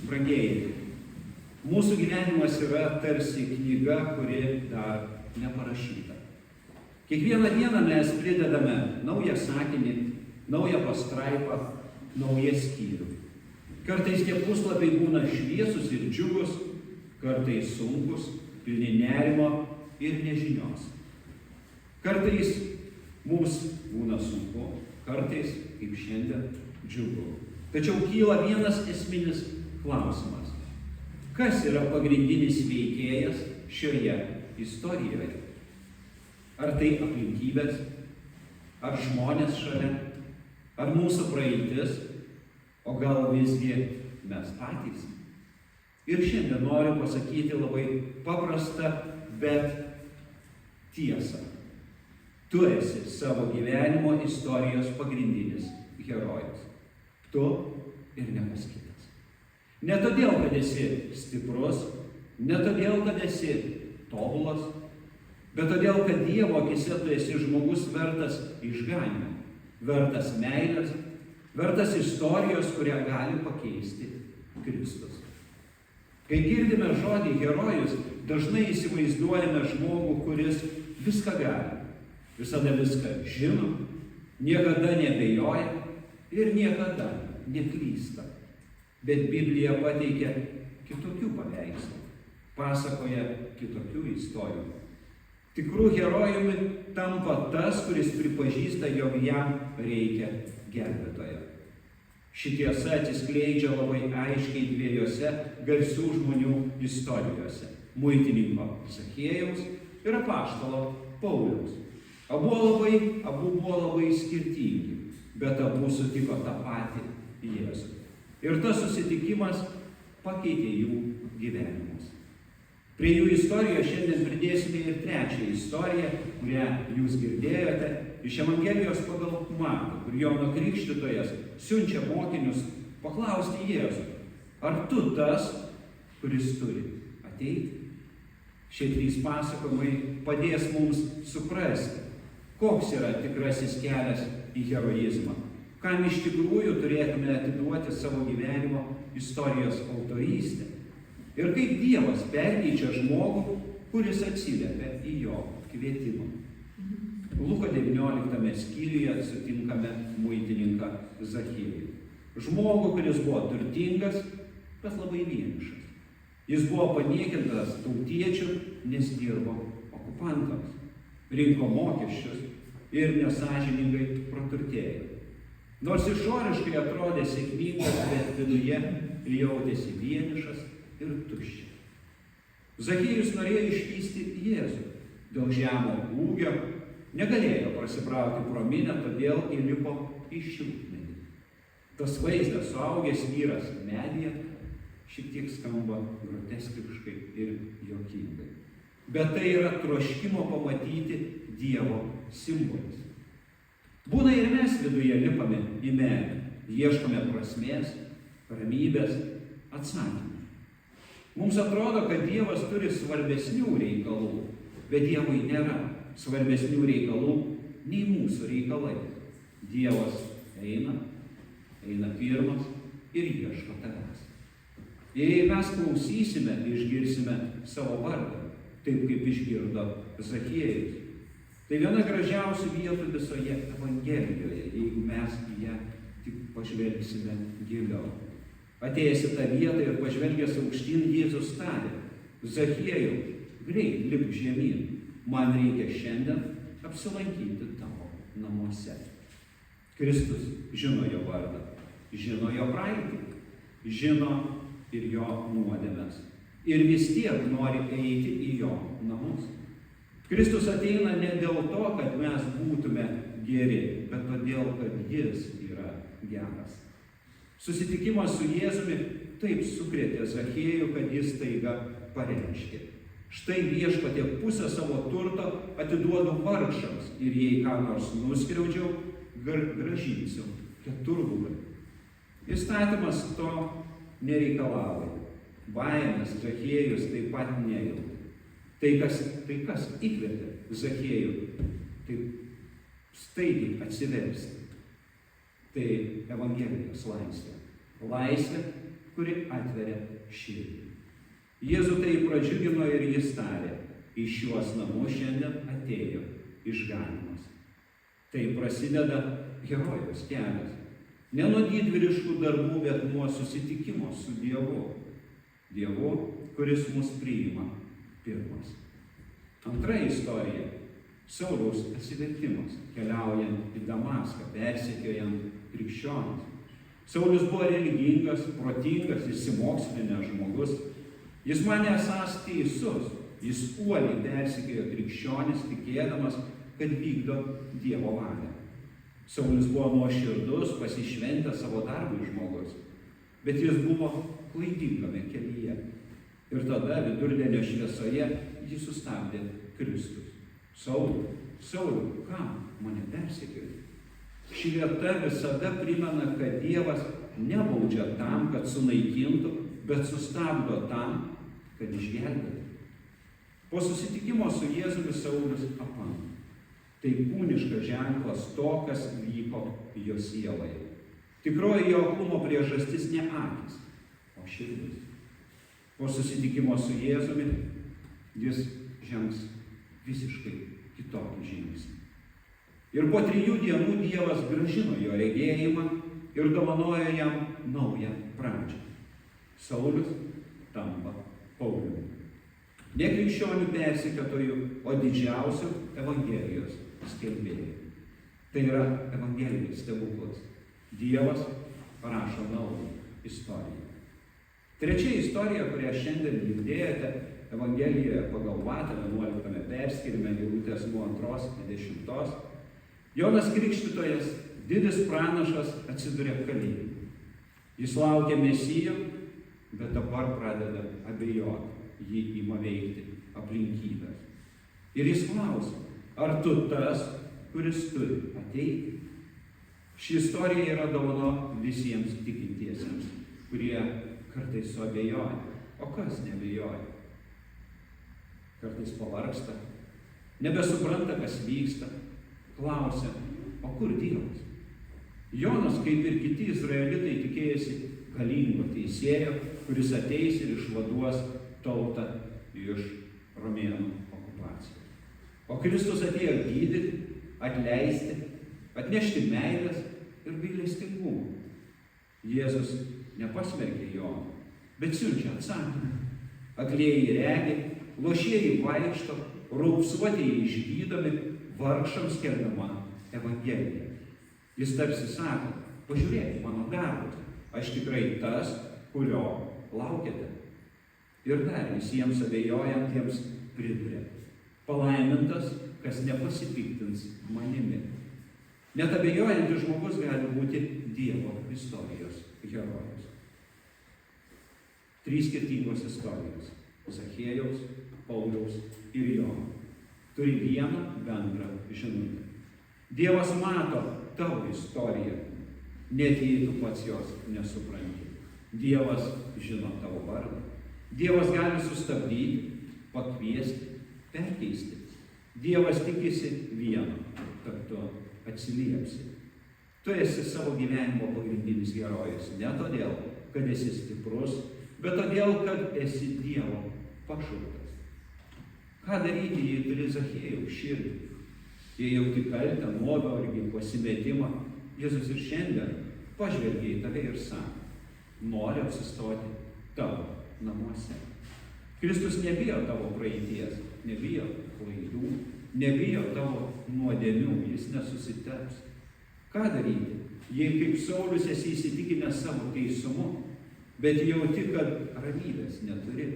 Brangieji, mūsų gyvenimas yra tarsi knyga, kuri dar neparašyta. Kiekvieną dieną mes pridedame naują sakinį, naują pastraipą, naują skyrių. Kartais tie puslapiai būna šviesus ir džiugus, kartais sunkus, pilni nerimo ir nežinios. Kartais mums būna sunku, kartais, kaip šiandien, džiugu. Tačiau kyla vienas esminis klausimas. Kas yra pagrindinis veikėjas šioje istorijoje? Ar tai aplinkybės, ar žmonės šalia, ar mūsų praeitis, o gal visgi mes patys? Ir šiandien noriu pasakyti labai paprastą, bet tiesą. Tu esi savo gyvenimo istorijos pagrindinis herojus. Tu ir niekas kitas. Ne todėl, kad esi stiprus, ne todėl, kad esi tobulas, bet todėl, kad Dievo akyse tu esi žmogus vertas išganymo, vertas meilės, vertas istorijos, kurią gali pakeisti Kristus. Kai girdime žodį herojus, dažnai įsivaizduojame žmogų, kuris viską gali, visada viską žino, niekada neabejoja ir niekada neklysta. Bet Biblija pateikia kitokių paveikslų, pasakoja kitokių istorijų. Tikrų herojumi tampa tas, kuris pripažįsta, jog jam reikia gelbėtojo. Ši tiesa atsiskleidžia labai aiškiai dviejose garsių žmonių istorijose – muitininko Zachiejaus ir apaštalo Pauliaus. Abu buvo labai skirtingi, bet abu sutiko tą patį Jėzų. Ir tas susitikimas pakeitė jų gyvenimus. Prie jų istorijos šiandien pridėsime ir trečią istoriją, kurią jūs girdėjote iš Evangelijos pagal Matą, kur Jono Krikštytojas siunčia mokinius paklausti Jėzų, ar tu tas, kuris turi ateiti? Šie trys pasakojimai padės mums suprasti, koks yra tikrasis kelias į heroizmą, kam iš tikrųjų turėtume atiduoti savo gyvenimo istorijos autorystę ir kaip Dievas perkeičia žmogų, kuris atsiliepia į jo kvietimą. Luko 19 skyriuje sutinkame muitininką Zachiejų. Žmogų, kuris buvo turtingas, bet labai vienišas. Jis buvo paniekintas tautiečių, nes dirbo okupantams, rinko mokesčius ir nesąžiningai praturtėjo. Nors išoriškai atrodė sėkmingas, bet viduje jautėsi vienišas ir tuščias. Zachiejus norėjo išvysti Jėzų. Dėl žemo ūgio negalėjo prasibrauti pro minią, todėl įlipo į šiltnamį. Tas vaizdas, suaugęs vyras medyje, šiek tiek skamba groteskiškai ir juokingai. Bet tai yra troškimo pamatyti Dievo simbolis. Būna ir mes viduje lipame į medį, ieškome prasmės, ramybės, atsakymų. Mums atrodo, kad Dievas turi svarbesnių reikalų, bet Dievui nėra svarbesnių reikalų nei mūsų reikalai. Dievas eina pirmas ir ieško tavęs. Jei mes klausysime, išgirsime savo vardą, taip kaip išgirdo Zachiejus. Tai viena gražiausių vietų visoje Evangelijoje, jeigu mes į ją tik pažvelgsime giliau. Atėjęs į tą vietą ir pažvelgęs aukštyn, Jėzus tarė: Zachiejau, greit lipk žemyn, man reikia šiandien apsilankyti tavo namuose. Kristus žino jo vardą, žino jo praeitį, žino ir jo nuodėmes. Ir vis tiek nori eiti į jo namus. Kristus ateina ne dėl to, kad mes būtume geri, bet todėl, kad jis yra geras. Susitikimas su Jėzumi taip sukrėtė Zachiejų, kad jis staiga pareiškė: štai viešpatie, pusę savo turto atiduodu vargšams ir jei ką nors nuskriaudžiau, grąžinsiu keturgubai. Įstatymas to nereikalauja. Baimės Zachiejus taip pat nejautė. Tai kas įkvėpė Zachiejų taip staigiai atsiversti. Tai Evangelijos laisvė. Laisvė kuri atveria širdį. Jėzų tai pradžiugino ir jis tarė, į šiuos namus šiandien atėjo išganymas. Tai prasideda herojaus kelias. Ne nuo didvyriškų darbų, bet nuo susitikimo su Dievu. Dievu, kuris mus priima pirmas. Antra istorija – Sauliaus atsivertimas, keliaujant į Damaską, persekiojant krikščionis. Saulius buvo religingas, protingas, išsimokslinęs žmogus. Jis manė esąs teisus. Jis uoliai persekiojo krikščionis, tikėdamas, kad vykdo Dievo valią. Saulius buvo nuoširdus, pasišventęs savo darbui žmogus, bet jis buvo klaidingame kelyje. Ir tada vidurdienio šviesoje jį sustabdė Kristus. Sauliau, kam mane persekioji? Ši vieta visada primena, kad Dievas nebaudžia tam, kad sunaikintų, bet sustabdo tam, kad išgelbėtų. Po susitikimo su Jėzumi Saulius apmano. Tai kūniškas ženklas to, kas vyko jo sieloje. Tikroji jo aklumo priežastis ne akys, o širdis. Po susitikimo su Jėzumi jis žengs visiškai kitokį žingsnį. Ir po 3 dienų Dievas grąžino jo regėjimą ir dovanojo jam naują pradžią. Saulius tampa Pauliumi. Ne krikščionių persekiotojų, o didžiausių Evangelijos skelbėjų. Tai yra Evangelijos stebuklas. Dievas parašo naują istoriją. Trečia istorija, kurią šiandien girdėjote Evangelijoje pagal Matą 11 perskyrime, eilutės nuo 2-10. Jonas Krikštytojas, didis pranašas, atsiduria kalėjime. Jis laukia Mesijo, bet dabar pradeda abejoti. Jį ima veikti aplinkybės. Ir jis klausia, ar tu tas, kuris turi ateiti? Ši istorija yra dovana visiems tikintiesiems, kurie kartais suabejoja. O kas neabejoja? Kartais pavargsta, nebesupranta, kas vyksta, klausia, o kur Dievas? Jonas, kaip ir kiti izraelitai, tikėjosi galingo teisėjo, kuris ateis ir išvaduos tautą iš romėnų okupacijos. O Kristus atėjo gydyti, atleisti, atnešti meilės ir gailestingumą. Jėzus nepasmerkė Jono, bet siunčia atsakymą. Aklieji regi, lošieji vaikšto, raupsuotieji išgydomi, vargšams skelbiama Evangelija. Jis tarsi sako, pažiūrėk mano darbus, aš tikrai tas, kurio laukiate. Ir dar visiems abejojantiems priduria, palaimintas, kas nepasipiktins manimi. Net abejojantis žmogus gali būti Dievo istorijos herojus. 3 skirtingos istorijos – Zachiejaus, Pauliaus ir Jono – turi vieną bendrą žinutę. Dievas mato tavo istoriją, net jei tu pats jos nesupranti. Dievas žino tavo vardą. Dievas gali sustabdyti, pakviesti, perkeisti. Dievas tikisi vieno, kad tu atsiliepsi. Tu esi savo gyvenimo pagrindinis herojus, ne todėl, kad esi stiprus, bet todėl, kad esi Dievo pašauktas. Ką daryti, jei turi Zachiejaus širdį? Jei jauti kaltę, nuovargį, pasimetimą, Jėzus ir šiandien pažvelgia į tave ir sako, nori apsistoti tavo namuose. Kristus nebijo tavo praeities, nebijo klaidų, nebijo tavo nuodėmių, jis nesusiteps. Ką daryti, jei kaip Saulius esi įsitikinęs savo teisumu, bet jauti, kad ramybės neturi?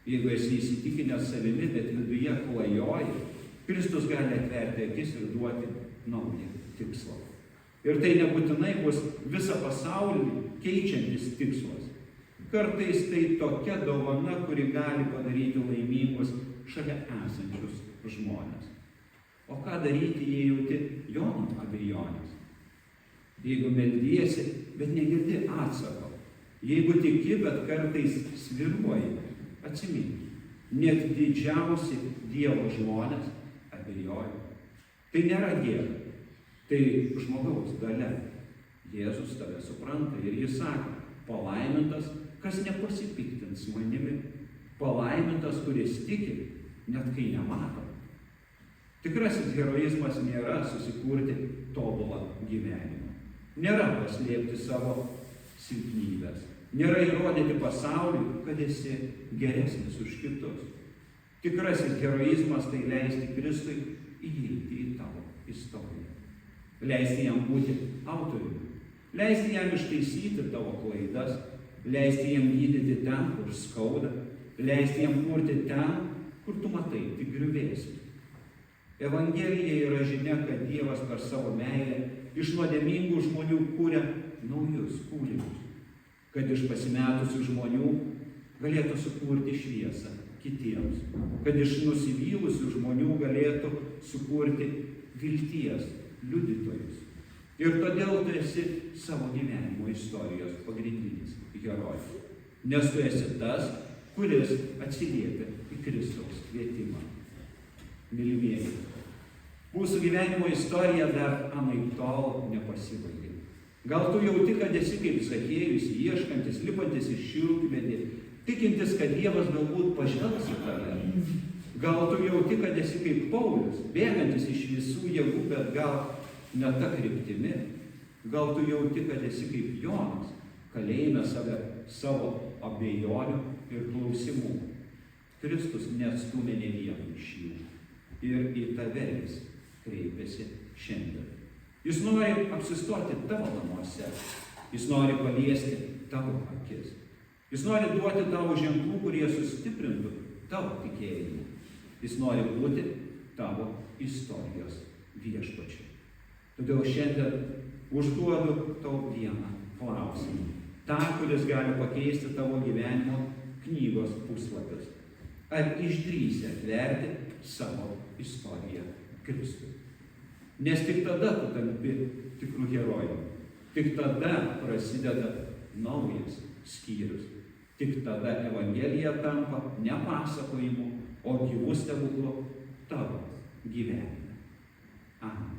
Jeigu esi įsitikinęs savimi, bet viduje klajoji, Kristus gali atverti akis ir duoti naują tikslą. Ir tai nebūtinai bus visą pasaulį keičiantis tikslas. Kartais tai tokia dovana, kuri gali padaryti laimingus šalia esančius žmonės. O ką daryti, jei jauti Jono abejonės? Jeigu meldiesi, bet negirdi atsako. Jeigu tiki, bet kartais svyruoji, atsimink. Net didžiausi Dievo žmonės abejoja. Tai nėra gėda, tai žmogaus galia. Jėzus tave supranta ir jis sako, palaimintas, kas nepasipiktins manimi, palaimintas, kuris tiki, net kai nemato. Tikrasis heroizmas nėra susikurti tobulą gyvenimą, nėra paslėpti savo silpnybės, nėra įrodyti pasauliui, kad esi geresnis už kitus. Tikrasis heroizmas tai leisti Kristui įeiti į tavo istoriją, leisti jam būti autoriumi, leisti jam ištaisyti tavo klaidas, leisti jam gydyti ten, kur skauda, leisti jam kurti ten, kur tu matai tik griuvėsius. Evangelija yra žinia, kad Dievas per savo meilę iš nuodėmingų žmonių kūrė naujus kūrinius, kad iš pasimetusių žmonių galėtų sukurti šviesą kitiems, kad iš nusivylusių žmonių galėtų sukurti vilties liudytojus. Ir todėl tu esi savo gyvenimo istorijos pagrindinis herojus, nes tu esi tas, kuris atsiliepia į Kristaus kvietimą. Mylimieji, mūsų gyvenimo istorija dar anaiptol nepasibaigė. Gal tu jauti, kad esi kaip Zachiejus, ieškantis, lipantis iš šilkmedį, tikintis, kad Dievas galbūt pažvelgs į tave. Gal tu jauti, kad esi kaip Paulius, bėgantis iš visų jėgų, bet gal ne ta kryptimi. Gal tu jauti, kad esi kaip Jonas, kalėjime savo abejonių ir klausimų. Kristus neatstumė nė vieno iš jų. Ir į tave jis kreipiasi šiandien. Jis nori apsistoti tavo namuose. Jis nori paliesti tavo akis. Jis nori duoti tavo ženklų, kurie sustiprintų tavo tikėjimą. Jis nori būti tavo istorijos viešpačiu. Todėl šiandien užduodu tau vieną klausimą. Ta, kuris gali pakeisti tavo gyvenimo knygos puslapius. Ar išdrįsi atverti savo istoriją Kristui? Nes tik tada tu tampi tikrų herojų. Tik tada prasideda naujas skyrius. Tik tada Evangelija tampa ne pasakojimu, o gyvų stebuklų tavo gyvenime. Amen.